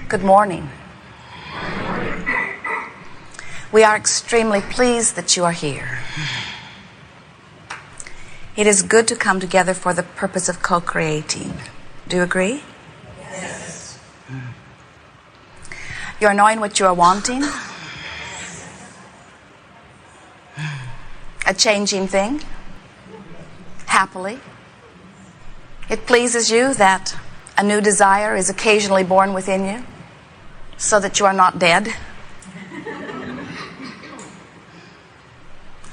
Good morning. We are extremely pleased that you are here. It is good to come together for the purpose of co-creating. Do you agree? Yes. You are knowing what you are wanting? A changing thing? Happily? It pleases you that a new desire is occasionally born within you so that you are not dead?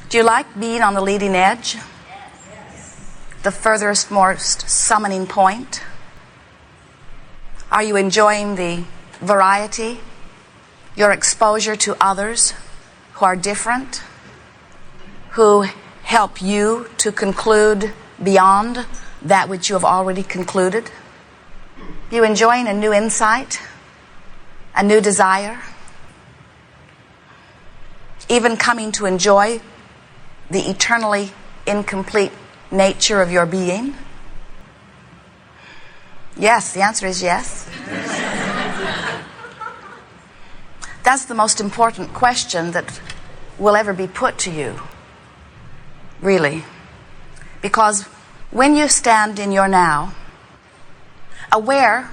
Do you like being on the leading edge? The furthest, most summoning point? Are you enjoying the variety, your exposure to others who are different, who help you to conclude beyond that which you have already concluded? You enjoying a new insight, a new desire, even coming to enjoy the eternally incomplete nature of your being? Yes, the answer is yes. That's the most important question that will ever be put to you, really. Because when you stand in your now, aware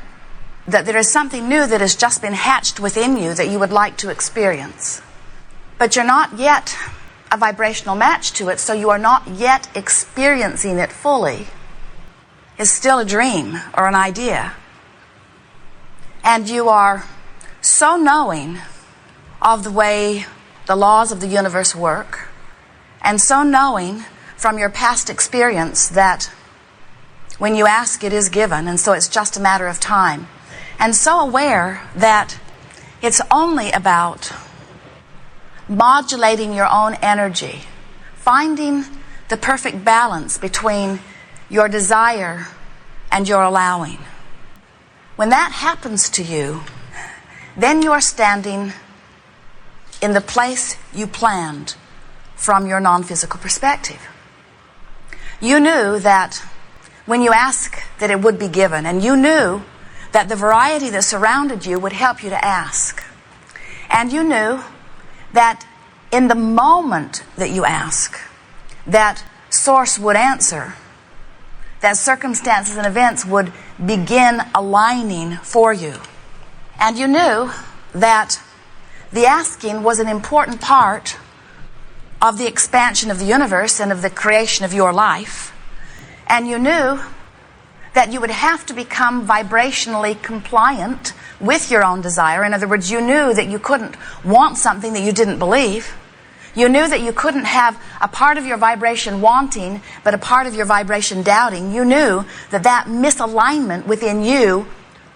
that there is something new that has just been hatched within you that you would like to experience, but you're not yet a vibrational match to it, so you are not yet experiencing it fully, is still a dream or an idea. And you are so knowing of the way the laws of the universe work, and so knowing from your past experience that when you ask, it is given, and so it's just a matter of time. And so aware that it's only about modulating your own energy, finding the perfect balance between your desire and your allowing. When that happens to you, then you are standing in the place you planned from your non-physical perspective. You knew that when you ask that it would be given, and you knew that the variety that surrounded you would help you to ask. And you knew that in the moment that you ask, that source would answer, that circumstances and events would begin aligning for you. And you knew that the asking was an important part of the expansion of the universe and of the creation of your life. And you knew that you would have to become vibrationally compliant with your own desire. In other words, you knew that you couldn't want something that you didn't believe. You knew that you couldn't have a part of your vibration wanting, but a part of your vibration doubting. You knew that that misalignment within you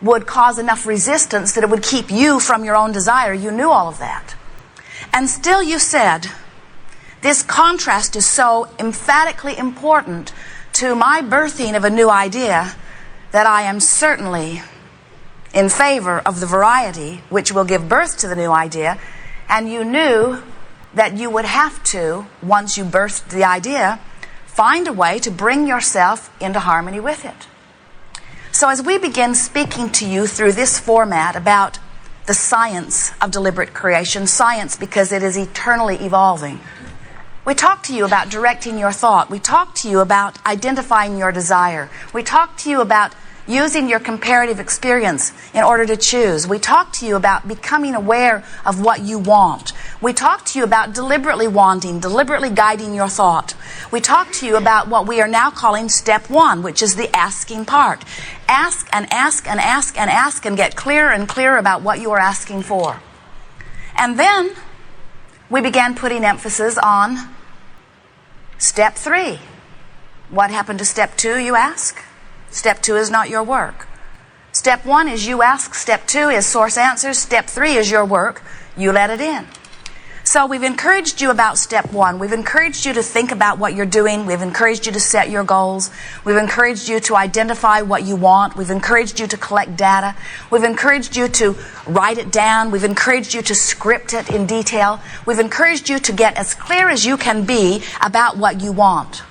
would cause enough resistance that it would keep you from your own desire. You knew all of that. And still you said, this contrast is so emphatically important to my birthing of a new idea that I am certainly in favor of the variety which will give birth to the new idea. And you knew that you would have to, once you birthed the idea, find a way to bring yourself into harmony with it. So as we begin speaking to you through this format about the science of deliberate creation, science because it is eternally evolving, we talk to you about directing your thought. We talk to you about identifying your desire. We talk to you about using your comparative experience in order to choose. We talk to you about becoming aware of what you want. We talk to you about deliberately wanting, deliberately guiding your thought. We talk to you about what we are now calling step one, which is the asking part. Ask and ask and ask and ask and get clearer and clearer about what you are asking for. And then we began putting emphasis on step three. What happened to step two, you ask? Step two is not your work. Step one is you ask. Step two is source answers. Step three is your work. You let it in. So we've encouraged you about step one. We've encouraged you to think about what you're doing. We've encouraged you to set your goals. We've encouraged you to identify what you want. We've encouraged you to collect data. We've encouraged you to write it down. We've encouraged you to script it in detail. We've encouraged you to get as clear as you can be about what you want.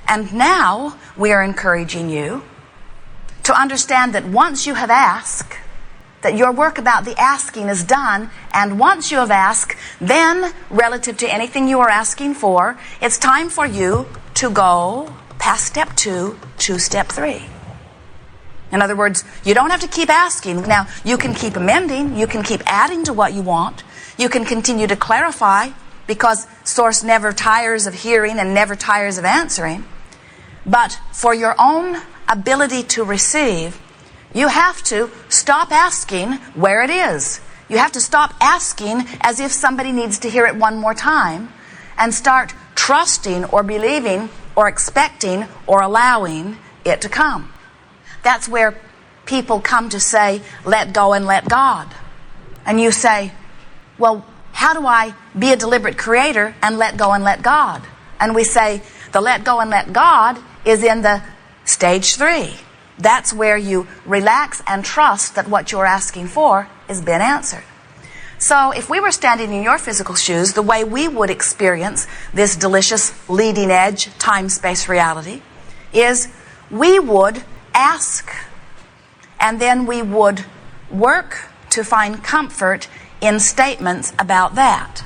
And now we are encouraging you to understand that once you have asked, that your work about the asking is done, and once you have asked, then relative to anything you are asking for, it's time for you to go past step 2 to step 3. In other words, you don't have to keep asking. Now, you can keep amending, you can keep adding to what you want, you can continue to clarify, because Source never tires of hearing and never tires of answering. But for your own ability to receive, you have to stop asking where it is. You have to stop asking as if somebody needs to hear it one more time, and start trusting or believing or expecting or allowing it to come. That's where people come to say, let go and let God. And you say, well, how do I be a deliberate creator and let go and let God? And we say, the let go and let God is in the stage 3. That's where you relax and trust that what you're asking for has been answered. So if we were standing in your physical shoes, the way we would experience this delicious leading edge time-space reality is we would ask, and then we would work to find comfort in statements about that.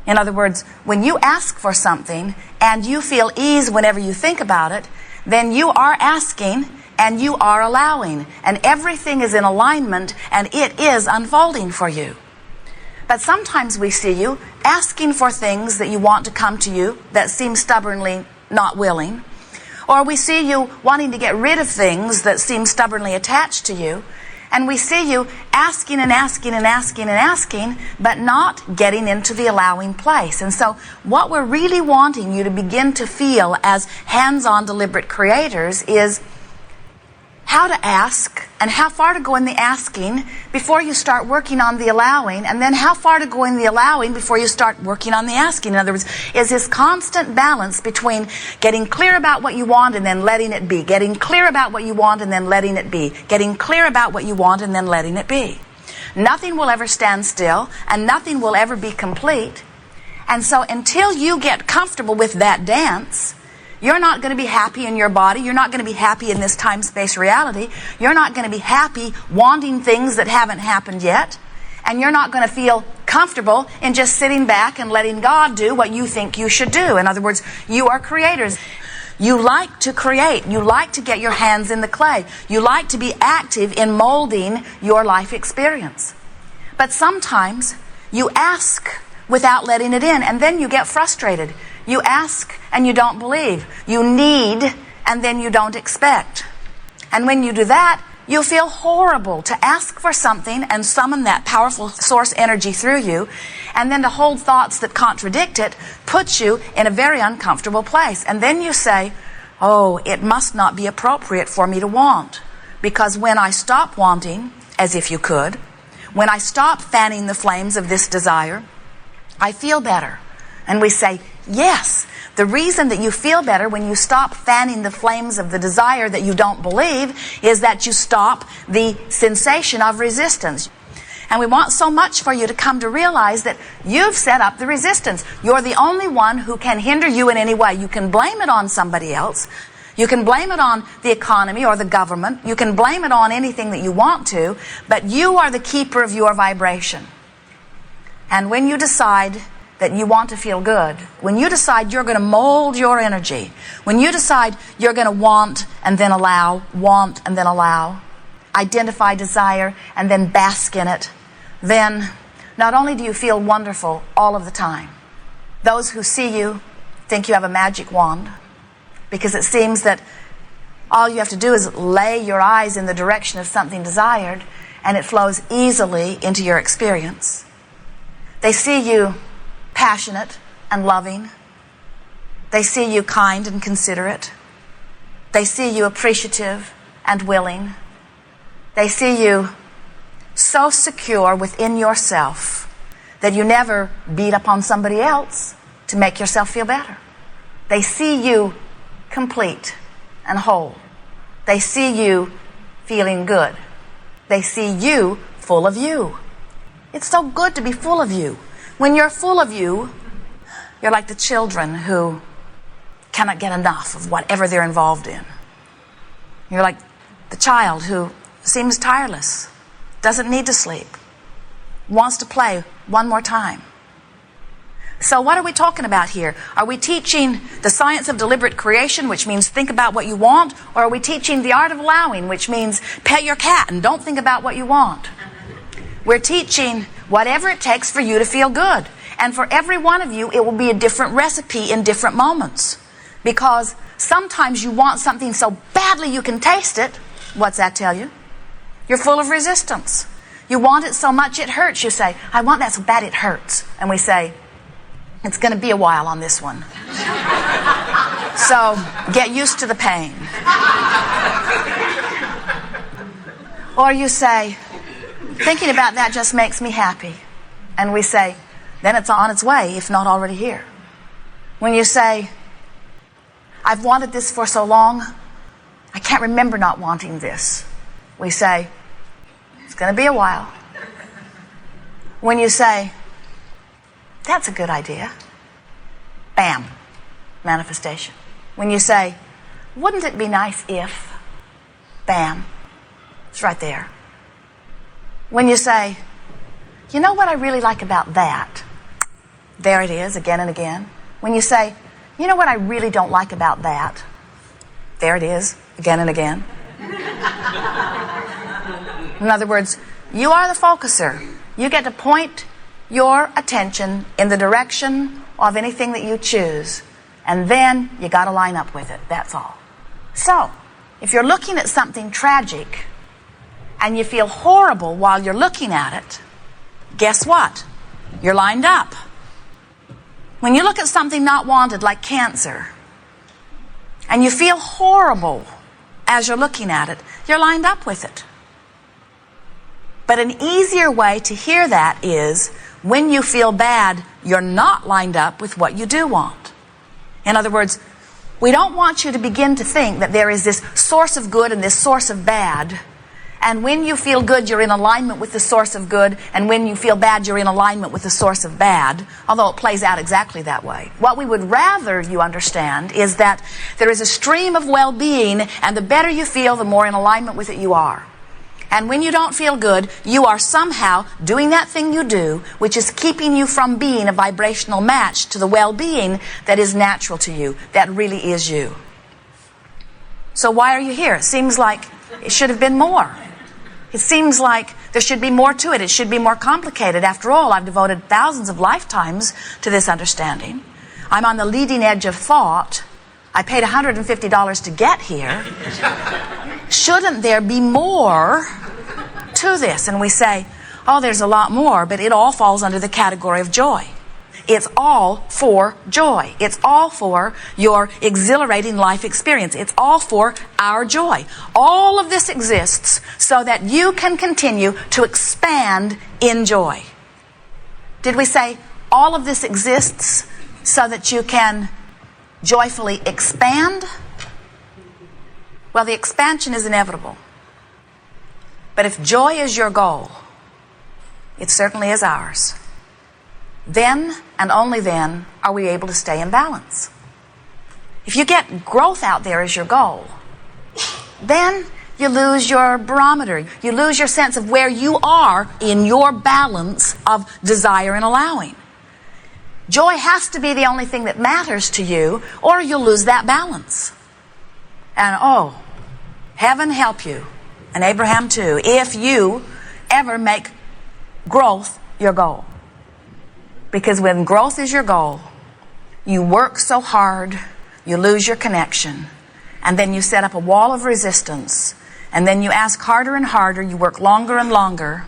In other words, when you ask for something and you feel ease whenever you think about it, then you are asking and you are allowing, and everything is in alignment and it is unfolding for you. But sometimes we see you asking for things that you want to come to you that seem stubbornly not willing, or we see you wanting to get rid of things that seem stubbornly attached to you, and we see you asking and asking and asking and asking, but not getting into the allowing place. And so what we're really wanting you to begin to feel as hands-on deliberate creators is how to ask and how far to go in the asking before you start working on the allowing, and then how far to go in the allowing before you start working on the asking. In other words, is this constant balance between getting clear about what you want and then letting it be, getting clear about what you want and then letting it be, getting clear about what you want and then letting it be. Nothing will ever stand still, and nothing will ever be complete. And so until you get comfortable with that dance, you're not going to be happy in your body. You're not going to be happy in this time-space reality. You're not going to be happy wanting things that haven't happened yet. And you're not going to feel comfortable in just sitting back and letting God do what you think you should do. In other words, you are creators. You like to create. You like to get your hands in the clay. You like to be active in molding your life experience. But sometimes you ask without letting it in, and then you get frustrated. You ask and you don't believe. You need and then you don't expect. And when you do that, you feel horrible to ask for something and summon that powerful source energy through you, and then to hold thoughts that contradict it puts you in a very uncomfortable place. And then you say, oh, it must not be appropriate for me to want, because when I stop wanting, as if you could, when I stop fanning the flames of this desire, I feel better. And we say, yes, the reason that you feel better when you stop fanning the flames of the desire that you don't believe is that you stop the sensation of resistance. And we want so much for you to come to realize that you've set up the resistance. You're the only one who can hinder you in any way. You can blame it on somebody else. You can blame it on the economy or the government. You can blame it on anything that you want to, but you are the keeper of your vibration. And when you decide that you want to feel good, when you decide you're going to mold your energy, when you decide you're going to want and then allow, identify desire and then bask in it, then not only do you feel wonderful all of the time, those who see you think you have a magic wand, because it seems that all you have to do is lay your eyes in the direction of something desired and it flows easily into your experience. They see you passionate and loving. They see you kind and considerate. They see you appreciative and willing. They see you so secure within yourself that you never beat up on somebody else to make yourself feel better. They see you complete and whole. They see you feeling good. They see you full of you. It's so good to be full of you. When you're full of you, you're like the children who cannot get enough of whatever they're involved in. You're like the child who seems tireless doesn't need to sleep, wants to play one more time. So what are we talking about here? Are we teaching the science of deliberate creation, which means think about what you want? Or are we teaching the art of allowing, which means pet your cat and don't think about what you want? We're teaching whatever it takes for you to feel good. And for every one of you, it will be a different recipe in different moments. Because sometimes you want something so badly you can taste it. What's that tell you? You're full of resistance. You want it so much it hurts. You say, I want that so bad it hurts. And we say, it's going to be a while on this one. So get used to the pain. Or you say, thinking about that just makes me happy. And we say, then it's on its way, if not already here. When you say, I've wanted this for so long, I can't remember not wanting this. We say, it's going to be a while. When you say, that's a good idea. Bam. Manifestation. When you say, wouldn't it be nice if? Bam. It's right there. When you say, you know what I really like about that? There it is, again and again. When you say, you know what I really don't like about that? There it is, again and again. In other words, you are the focuser. You get to point your attention in the direction of anything that you choose. And then you got to line up with it. That's all. So, if you're looking at something tragic and you feel horrible while you're looking at it, guess what? You're lined up. When you look at something not wanted like cancer and you feel horrible as you're looking at it, you're lined up with it. But an easier way to hear that is when you feel bad, you're not lined up with what you do want. In other words, we don't want you to begin to think that there is this source of good and this source of bad. And when you feel good, you're in alignment with the source of good. And when you feel bad, you're in alignment with the source of bad. Although it plays out exactly that way. What we would rather you understand is that there is a stream of well-being. And the better you feel, the more in alignment with it you are. And when you don't feel good, you are somehow doing that thing you do, which is keeping you from being a vibrational match to the well-being that is natural to you, that really is you. So why are you here? It seems like it should have been more. It seems like there should be more to it. It should be more complicated. After all, I've devoted thousands of lifetimes to this understanding. I'm on the leading edge of thought. I paid $150 to get here. Shouldn't there be more to this? And we say, oh, there's a lot more, but it all falls under the category of joy. It's all for joy. It's all for your exhilarating life experience. It's all for our joy. All of this exists so that you can continue to expand in joy. Did we say all of this exists so that you can joyfully expand? Well, the expansion is inevitable. But if joy is your goal, it certainly is ours. Then, and only then, are we able to stay in balance. If you get growth out there as your goal, then you lose your barometer. You lose your sense of where you are in your balance of desire and allowing. Joy has to be the only thing that matters to you, or you'll lose that balance. And oh, heaven help you, and Abraham too, if you ever make growth your goal. Because when growth is your goal, you work so hard, you lose your connection, and then you set up a wall of resistance, and then you ask harder and harder, you work longer and longer,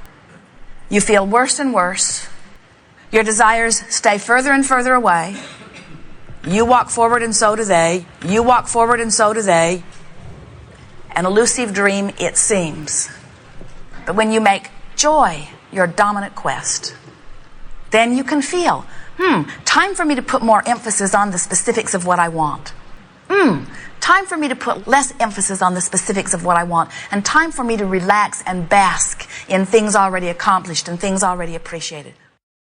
you feel worse and worse, your desires stay further and further away, you walk forward and so do they, you walk forward and so do they. An elusive dream, it seems. But when you make joy your dominant quest, then you can feel, time for me to put more emphasis on the specifics of what I want. Time for me to put less emphasis on the specifics of what I want. And time for me to relax and bask in things already accomplished and things already appreciated.